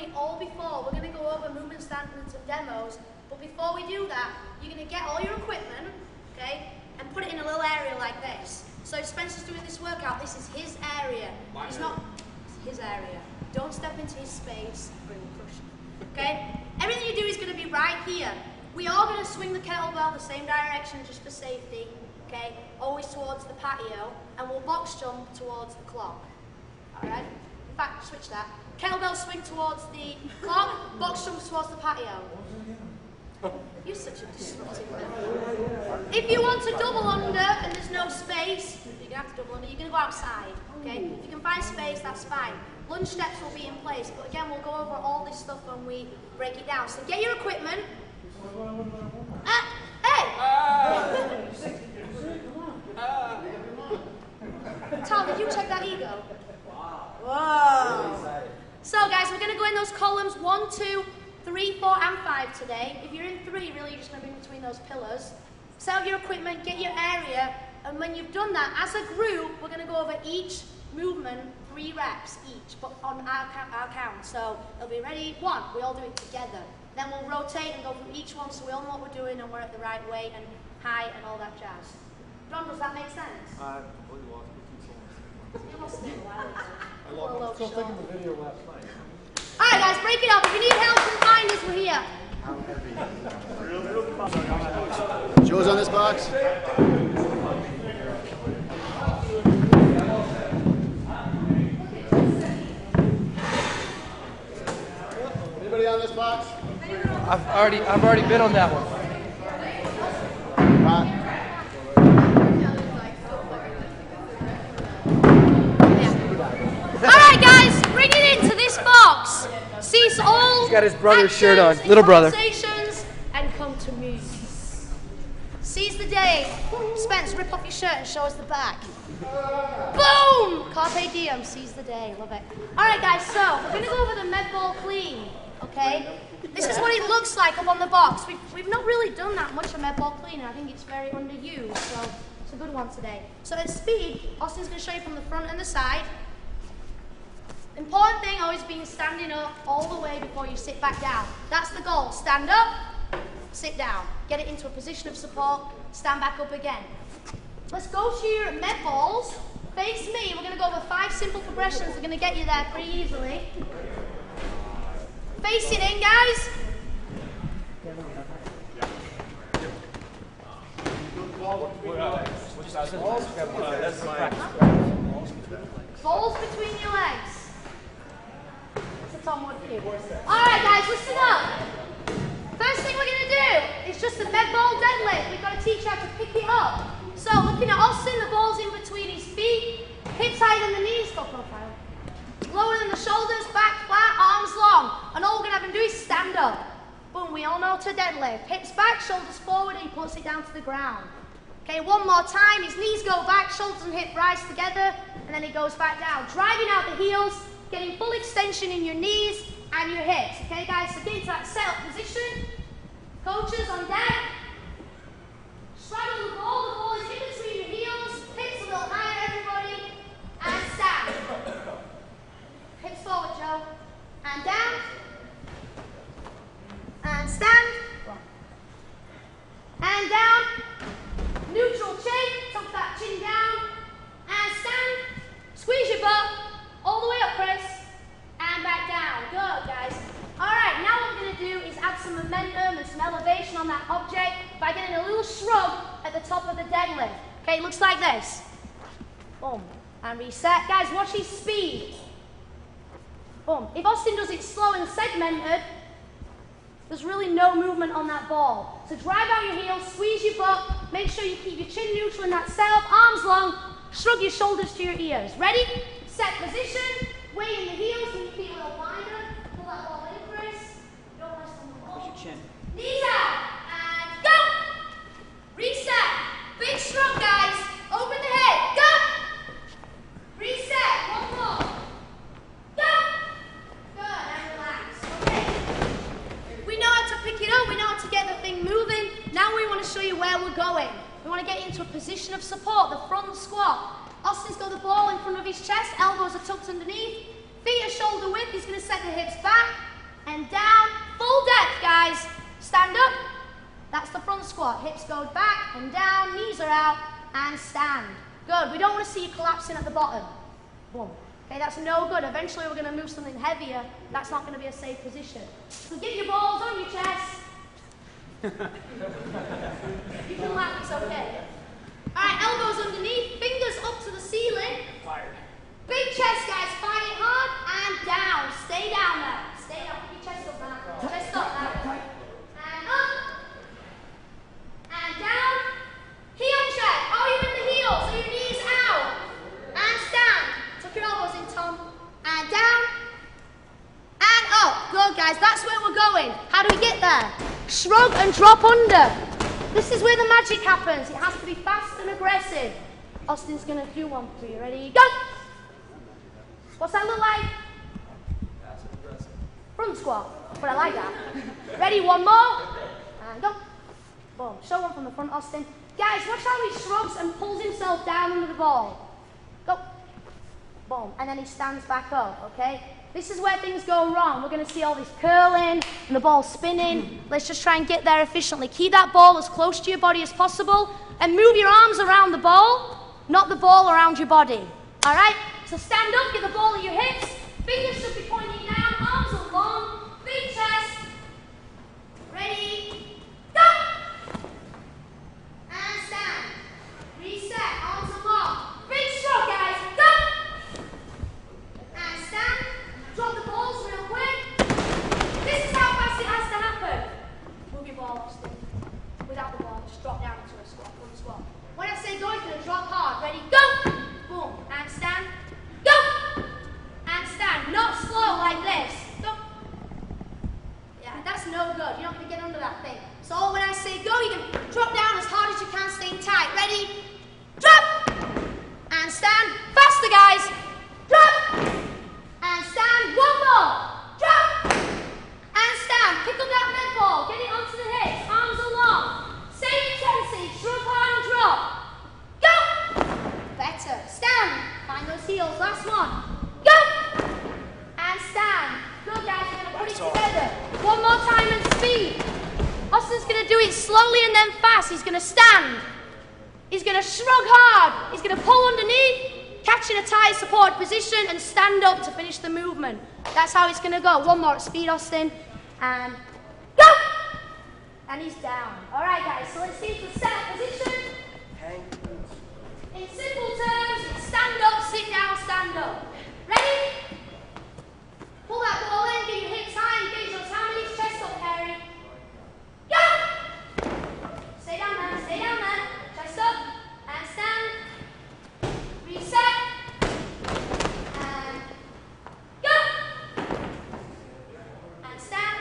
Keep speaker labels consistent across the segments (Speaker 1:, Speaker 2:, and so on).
Speaker 1: it all before. We're going to go over movement standards and demos, but before we do that, you're going to get all your equipment, okay, and put it in a little area like this. So if Spencer's doing this workout, this is his area. It's not his area. Don't step into his space. Okay? Everything you do is going to be right here. We are going to swing the kettlebell the same direction just for safety. Okay? Always towards the patio, and we'll box jump towards the clock. Alright? In fact, switch that. Kettlebell swing towards the clock, box jump towards the patio. You're such a disruptive man. If you want to double under and there's no space, you're going to have to double under, you're going to go outside. Okay? If you can find space, that's fine. Lunge steps will be in place, but again, we'll go over all this stuff when we break it down. So get your equipment. Hey! Tom, did you check that ego? Whoa! So guys, we're going to go in those columns 1, 2, 3, 4, and 5 today. If you're in 3, really, you're just going to be in between those pillars. Set up your equipment, get your area, and when you've done that, as a group, we're going to go over each movement, 3 reps each, but on our count. So it'll be ready, 1, we all do it together. Then we'll rotate and go through each one so we all know what we're doing and we're at the right weight and height and all that jazz. John, does that make sense?
Speaker 2: I completely lost it.
Speaker 1: You lost it a while ago.
Speaker 2: I lost it. I was still taking the video last night.
Speaker 1: Alright guys, break it up. If you need help and find us, we're here.
Speaker 3: Joe's on this box. Anybody on this box?
Speaker 4: I've already been on that one.
Speaker 1: Alright guys, bring it into this box. Cease all
Speaker 4: He's got his brother's shirt on,
Speaker 1: actions
Speaker 4: little
Speaker 1: and
Speaker 4: brother.
Speaker 1: Conversations and come to me. Seize the day. Spence, rip off your shirt and show us the back. Boom! Carpe diem, seize the day. Love it. Alright guys, so we're going to go over the med ball clean. Okay? This is what it looks like up on the box. We've not really done that much of med ball clean, and I think it's very underused, so it's a good one today. So at speed, Austin's going to show you from the front and the side. Important thing, always being standing up all the way before you sit back down. That's the goal. Stand up, sit down. Get it into a position of support, stand back up again. Let's go to your med balls. Face me. We're going to go over 5 simple progressions. We're going to get you there pretty easily. Facing in, guys. Balls between your legs. That's a Tom Wood cue. Alright guys, listen up. First thing we're going to do is just a med ball deadlift. We've got to teach you how to pick it up. So looking at Austin, the ball's in between his feet, hips higher than the knees, go profile. Lower than the shoulders, back flat, arms long. And all we're going to have him do is stand up. Boom, we all know to deadlift. Hips back, shoulders forward, and he puts it down to the ground. Okay, one more time. His knees go back, shoulders and hip rise together, and then he goes back down. Driving out the heels, getting full extension in your knees and your hips. Okay, guys, so get into that set-up position. Coaches on deck. Straddle the ball is in between your heels. Hips a little higher, everybody. And stand. Hips forward, Joe. And down. And stand. And down. Neutral chin. Tuck that chin down. And stand. Squeeze your butt. All the way up, Chris. And back down. Good, guys. Alright, now what we're going to do is add some momentum and some elevation on that object by getting a little shrug at the top of the deadlift. Okay, it looks like this. Boom. And reset. Guys, watch his speed. Boom. If Austin does it slow and segmented, there's really no movement on that ball. So drive out your heels, squeeze your butt, make sure you keep your chin neutral in that setup, arms long, shrug your shoulders to your ears. Ready? Set position, weight in the heels, and you feel a little wider. Pull that ball in, Chris. Don't rest on the ball.
Speaker 4: Push your chin.
Speaker 1: Knees out, and go! Reset. Big shrug, guys. Open the head. Go! Reset. One more. Go! Good, and relax. Okay. We know how to pick it up. We know how to get the thing moving. Now we want to show you where we're going. We want to get into a position of support, the front squat. Austin's got the ball in front of his chest, elbows are tucked underneath, feet are shoulder width, he's going to set the hips back, and down. Full depth, guys. Stand up. That's the front squat. Hips go back and down, knees are out, and stand. Good. We don't want to see you collapsing at the bottom. Boom. Okay, that's no good. Eventually we're going to move something heavier. That's not going to be a safe position. So get your balls on your chest. You can laugh, it's okay. Alright, elbows underneath, fingers up to the ceiling. Big chest, guys. Fight it hard and down. Stay down there. Stay down. Keep your chest up now. Chest up now. And up. And down. Heel check. Oh, you're in the heel, so your knees out. And stand. Tuck your elbows in, Tom. And down. And up. Good, guys. That's where we're going. How do we get there? Shrug and drop under. This is where the magic happens. It has to be fast and aggressive. Austin's going to do one for you. Ready? Go! What's that look like? Front squat. But I like that. Ready? One more. And go. Boom. Show one from the front, Austin. Guys, watch how he shrugs and pulls himself down under the ball. Go. Boom. And then he stands back up, okay? This is where things go wrong. We're going to see all this curling and the ball spinning. Let's just try and get there efficiently. Keep that ball as close to your body as possible and move your arms around the ball, not the ball around your body. All right? So stand up, get the ball at your hips. Fingers should be pointing down, arms are long, big chest. Ready? Go! And stand. Reset, arms are long. Big stroke, guys. Go! And stand. Drop the balls real quick. This is how fast it has to happen. Move your ball, Austin. Without the ball, just drop down into a squat, full squat. When I say go, it's going to drop hard. Ready? Go! Boom. And stand. Go! And stand. Not slow like this. Go. Yeah, that's no good. You're not going to get under that thing. So when I say go, you can drop down as hard as you can, staying tight. Ready? Drop! And stand. Faster, guys. Drop! And stand. One more. Drop! And stand. Pick up that med ball. Get it onto the hips. Arms are long. Same intensity. Shrug hard and drop. Go! Better. Stand. Find those heels. Last one. Go! And stand. Good, guys. We're going to put it together. One more time and speed. Austin's going to do it slowly and then fast. He's going to stand. He's going to shrug hard. He's going to pull underneath, catch in a tight supported position and stand up to finish the movement. That's how it's going to go. One more at speed, Austin. And go! And he's down. All right, guys. So let's see if we set up position. In simple terms, stand up, sit down, stand up. Ready? Pull that ball in, get your hips high, engage those hammies, chest up, Carrie. Go! Stay down there, chest up, and stand. Reset, and go! And stand,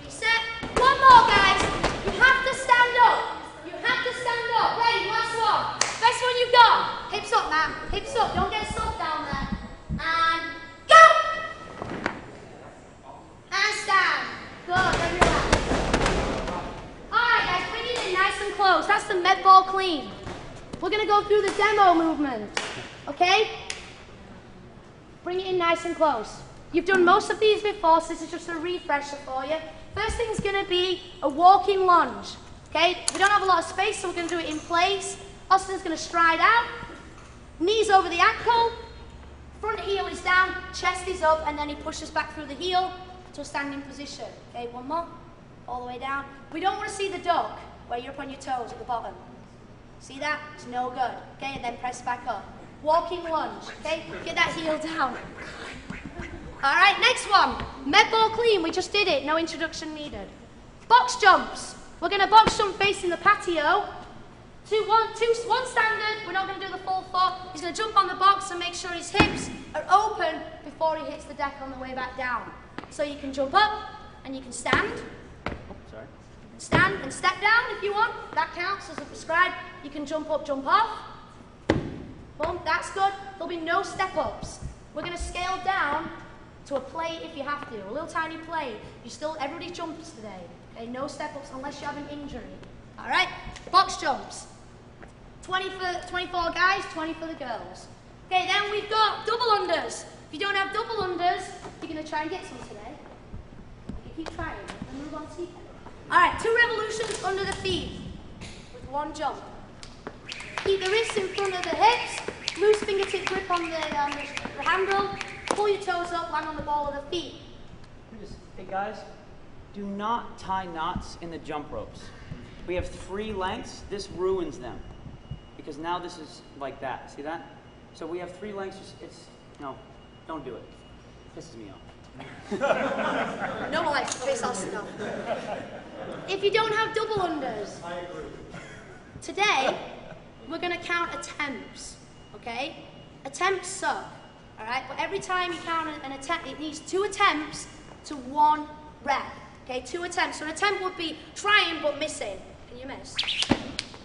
Speaker 1: reset. One more, guys. You have to stand up. You have to stand up. Ready, last one. Best one you've got. Hips up, man. Hips up. Don't get stuck down there. And go! And stand. Good. Then relax. Alright, guys. Bring it in nice and close. That's the med ball clean. We're going to go through the demo movement. Okay? Bring it in nice and close. You've done most of these before, so this is just a refresher for you. First thing is going to be a walking lunge. Okay? We don't have a lot of space, so we're going to do it in place. Austin's going to stride out, knees over the ankle, front heel is down, chest is up, and then he pushes back through the heel to a standing position. Okay, one more, all the way down. We don't want to see the duck, where you're up on your toes at the bottom. See that? It's no good. Okay, and then press back up. Walking lunge, okay? Get that heel down. All right, next one. Med ball clean, we just did it, no introduction needed. Box jumps. We're going to box jump facing the patio. One standard, we're not going to do the full foot. He's going to jump on the box and make sure his hips are open before he hits the deck on the way back down. So you can jump up and you can stand.
Speaker 3: Sorry.
Speaker 1: Stand and step down if you want. That counts as a prescribed. You can jump up, jump off. Boom, that's good. There'll be no step ups. We're going to scale down to a plate if you have to. A little tiny plate. Everybody jumps today. Okay, no step ups unless you have an injury. All right, box jumps. 24 guys, 20 for the girls. Okay, then we've got double unders. If you don't have double unders, you're going to try and get some today. Keep trying. And move on to you. All right, 2 revolutions under the feet with 1 jump. Keep the wrists in front of the hips. Loose fingertip grip on the handle. Pull your toes up, land on the ball of the feet.
Speaker 5: Hey guys, do not tie knots in the jump ropes. We have 3 lengths. This ruins them because now this is like that. See that? So we have 3 lengths. No, don't do it. Pisses me off.
Speaker 1: No one likes to piss us off. If you don't have double unders,
Speaker 2: I agree.
Speaker 1: today we're going to count attempts. Okay? Attempts suck. All right? But every time you count an attempt, it needs 2 attempts to 1 rep. Okay? 2 attempts. So an attempt would be trying but missing. Can you miss?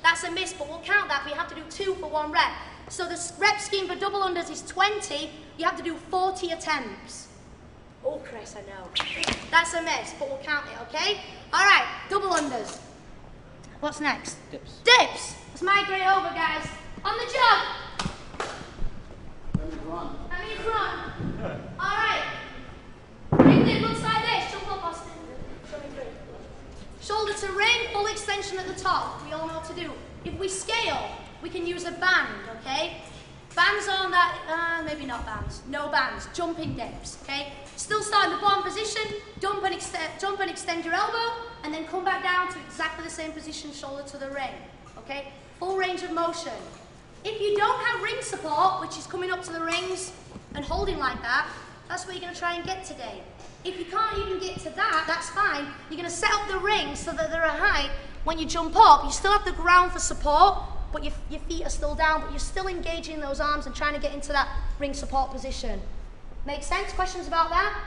Speaker 1: That's a miss, but we'll count that. But you have to do 2 for 1 rep. So the rep scheme for double unders is 20. You have to do 40 attempts. Oh, Chris, I know. That's a miss, but we'll count it, okay? All right, double unders. What's next?
Speaker 5: Dips.
Speaker 1: Dips. Let's migrate over, guys. On the jump. That means run. All right. Ring dip looks like this. Jump up, Austin. Show me through. Shoulder to ring, full extension at the top. We all know what to do. If we scale, we can use a band, okay? Bands on that, maybe not bands. No bands, jumping dips, okay? Still start in the bottom position, jump and extend your elbow, and then come back down to exactly the same position, shoulder to the ring, okay? Full range of motion. If you don't have ring support, which is coming up to the rings and holding like that, that's what you're gonna try and get today. If you can't even get to that, that's fine. You're gonna set up the rings so that they're a height. When you jump up, you still have the ground for support, but your feet are still down, but you're still engaging those arms and trying to get into that ring support position. Make sense? Questions about that?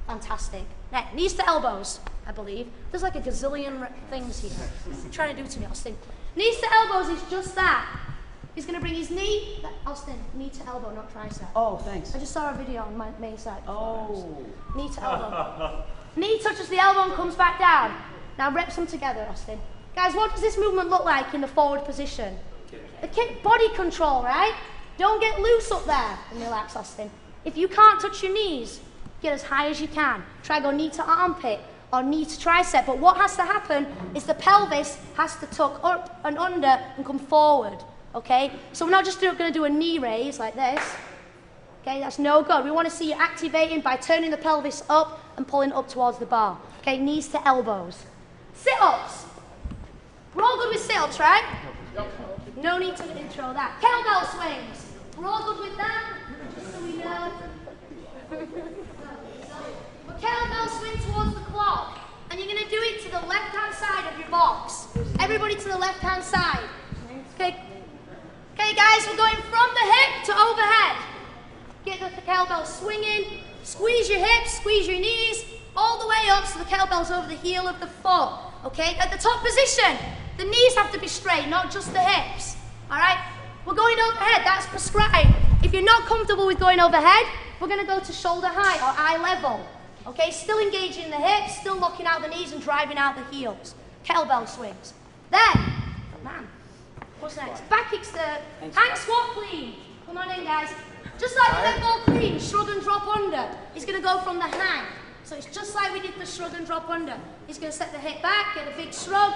Speaker 1: Fantastic. Next, knees to elbows, I believe. There's like a gazillion things here. You're trying to do to me, Austin. Knees to elbows is just that. He's going to bring his knee, Austin, knee to elbow, not tricep.
Speaker 5: Oh, thanks.
Speaker 1: I just saw a video on my main site.
Speaker 5: Oh.
Speaker 1: Knee to elbow. Knee touches the elbow and comes back down. Now reps them together, Austin. Guys, what does this movement look like in the forward position? The kick, body control, right? Don't get loose up there and relax, Austin. If you can't touch your knees, get as high as you can. Try go knee to armpit or knee to tricep. But what has to happen is the pelvis has to tuck up and under and come forward, okay? So we're not just going to do a knee raise like this. Okay, that's no good. We want to see you activating by turning the pelvis up and pulling up towards the bar. Okay, knees to elbows. Sit-ups. We're all good with sit-ups, right? No need to intro that. Kettlebell swings. We're all good with that? Just so we know. But kettlebell swing towards the clock. And you're going to do it to the left-hand side of your box. Everybody to the left-hand side. Okay. Okay, guys, we're going from the hip to overhead. Get the kettlebell swinging. Squeeze your hips, squeeze your knees, all the way up so the kettlebell's over the heel of the foot. Okay, at the top position, the knees have to be straight, not just the hips. All right, we're going overhead, that's prescribed. If you're not comfortable with going overhead, we're going to go to shoulder height or eye level. Okay, still engaging the hips, still locking out the knees and driving out the heels. Kettlebell swings. Then, man, what's next? Back extend, hang squat clean. Come on in, guys. Just like the leg ball clean, shrug and drop under. He's going to go from the hang. So it's just like we did the shrug and drop under. He's going to set the hip back, get a big shrug,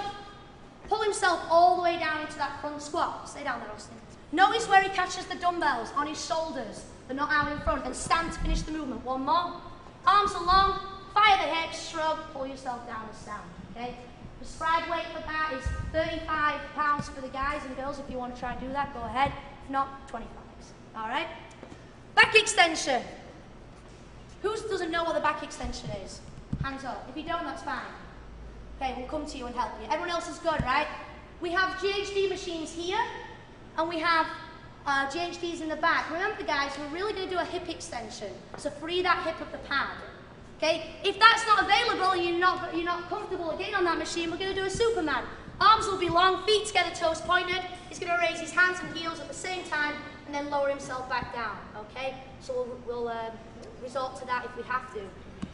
Speaker 1: pull himself all the way down into that front squat. Stay down there, Austin. Notice where he catches the dumbbells on his shoulders, but not out in front, and stand to finish the movement. One more. Arms along, fire the hips, shrug, pull yourself down and stand. Okay? Prescribed weight for that is 35 pounds for the guys and girls. If you want to try and do that, go ahead. If not, 25. All right? Back extension. Who doesn't know what the back extension is? Hands up. If you don't, that's fine. Okay, we'll come to you and help you. Everyone else is good, right? We have GHD machines here, and we have GHDs in the back. Remember, guys, we're really going to do a hip extension. So free that hip of the pad. Okay? If that's not available and you're not comfortable again on that machine, we're going to do a Superman. Arms will be long, feet together, toes pointed. He's going to raise his hands and heels at the same time and then lower himself back down. Okay? So we'll resort to that if we have to.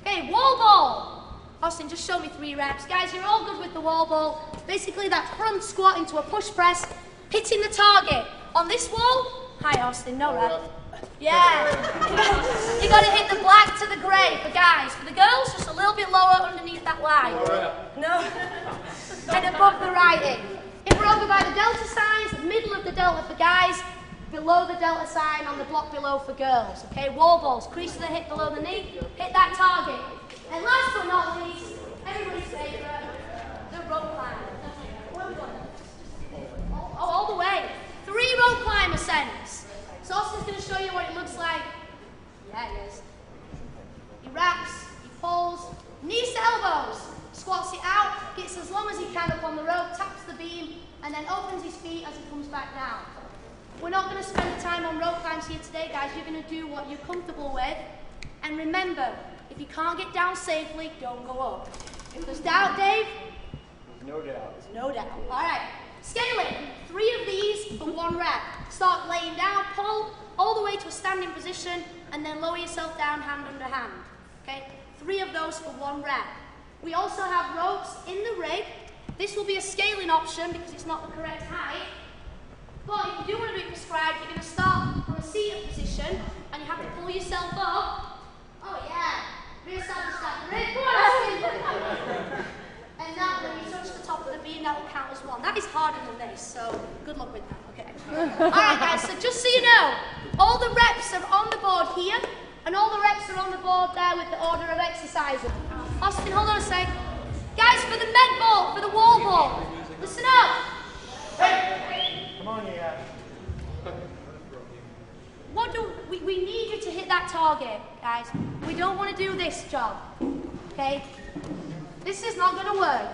Speaker 1: Okay, wall ball. Austin, just show me 3 reps. Guys, you're all good with the wall ball. Basically, that front squat into a push press, hitting the target. On this wall, hi Austin, no rep. Yeah. You got to hit the black to the grey for guys. For the girls, just a little bit lower underneath that line. No? And above the writing. If we're over by the delta signs, the middle of the delta for guys, below the delta sign on the block below for girls. Okay, wall balls, crease of the hip below the knee, hit that target. And last but not least, everybody's favourite, the rope climb. All the way. 3 rope climb ascents. So Austin's going to show you what it looks like. Yeah, it is. He wraps, he pulls, knees to elbows, squats it out, gets as long as he can up on the rope, taps the beam, and then opens his feet as he comes back down. We're not going to spend the time on rope climbs here today, guys. You're going to do what you're comfortable with. And remember, if you can't get down safely, don't go up. If there's doubt, Dave?
Speaker 2: There's no doubt.
Speaker 1: There's no doubt. All right. Scaling. 3 of these for 1 rep. Start laying down, pull all the way to a standing position, and then lower yourself down hand under hand. Okay? 3 of those for 1 rep. We also have ropes in the rig. This will be a scaling option because it's not the correct height. But if you do want to do it prescribed, you're going to start from a seated position, and you have to pull yourself up. Oh yeah. Re-establish that rig. Come on, Austin. And now when you touch the top of the beam, that will count as 1. That is harder than this, so good luck with that, okay? Alright guys, so just so you know, all the reps are on the board here, and all the reps are on the board there with the order of exercising. Austin, hold on a sec. Guys, for the med ball, for the wall ball, listen up.
Speaker 2: Come on, you guys.
Speaker 1: We need you to hit that target, guys. We don't want to do this job, okay? This is not going to work.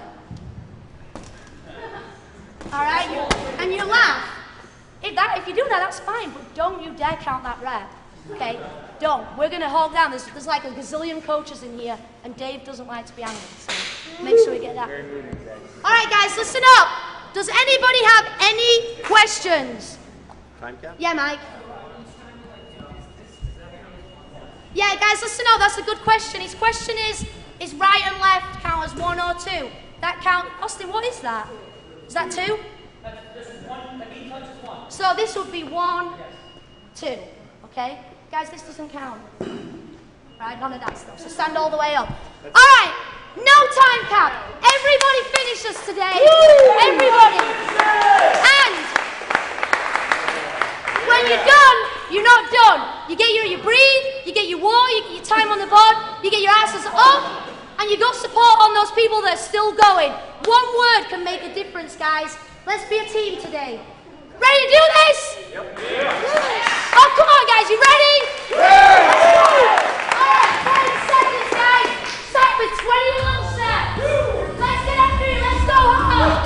Speaker 1: All right? And you laugh. If you do that, that's fine, but don't you dare count that rep, okay? Don't. We're going to hold down. There's like a gazillion coaches in here, and Dave doesn't like to be angry, so make sure we get that. All right, guys, listen up. Does anybody have any questions?
Speaker 3: Time cap?
Speaker 1: Yeah, Mike. Yeah, guys, listen up. That's a good question. His question is right and left count as 1 or 2? That count, Austin, what is that? Is that 2?
Speaker 5: This is 1, the knee touch is 1.
Speaker 1: So this would be 1, 2, okay? Guys, this doesn't count. Right, none of that stuff. So stand all the way up. All right, no time cap. Everybody finishes today. Everybody. And when you're done, you're not done. You breathe, you get your water, you get your time on the board, you get your asses up, and you got support on those people that are still going. 1 word can make a difference, guys. Let's be a team today. Ready to do this? Yep. Yeah. Oh, come on, guys. You ready? Yeah. All right, 10 seconds, guys. Start with 20 little steps. Let's get after it. Let's go hard.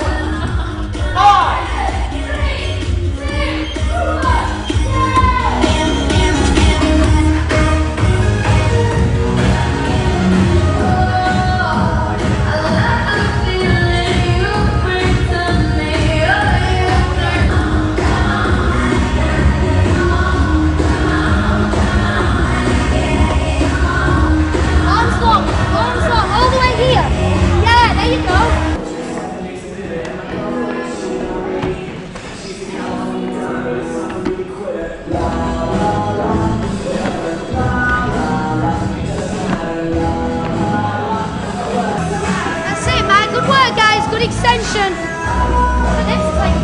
Speaker 1: 5, 3, 2, 1. Extension. The next time.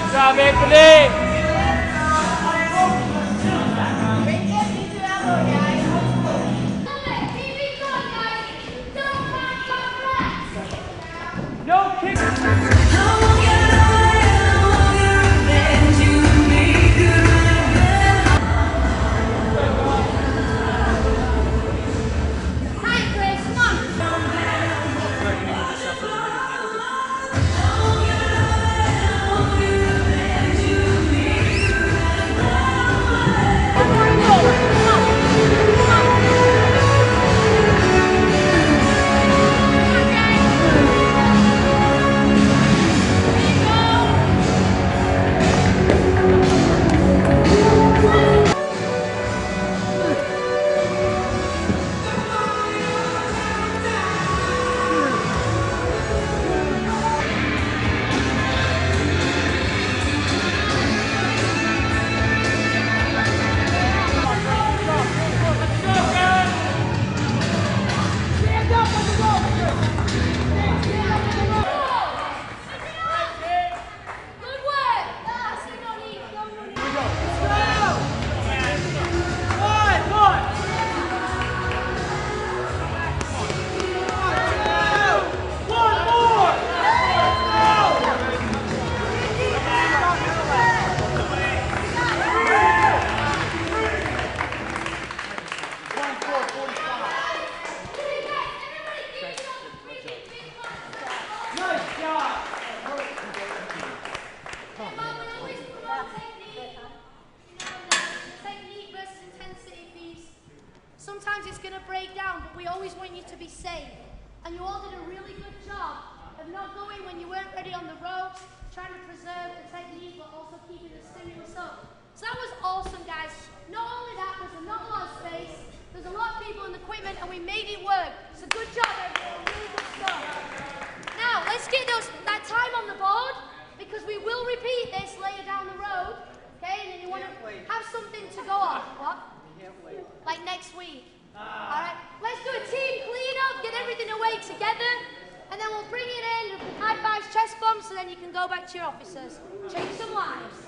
Speaker 5: Good job, Anthony.
Speaker 1: to be safe. And you all did a really good job of not going when you weren't ready on the ropes, trying to preserve the technique, but also keeping the stimulus up. So that was awesome, guys. Not only that, there's not a lot of space, there's a lot of people in the equipment, and we made it work. So good job, everyone. Really good stuff. Now, let's get that time on the board, because we will repeat this later down the road. Okay, and then you want to have something to go on. What? Like next week. Alright, let's do a team clean up, get everything away together, and then we'll bring it in, high fives, chest bumps, and then you can go back to your officers. Change some lives.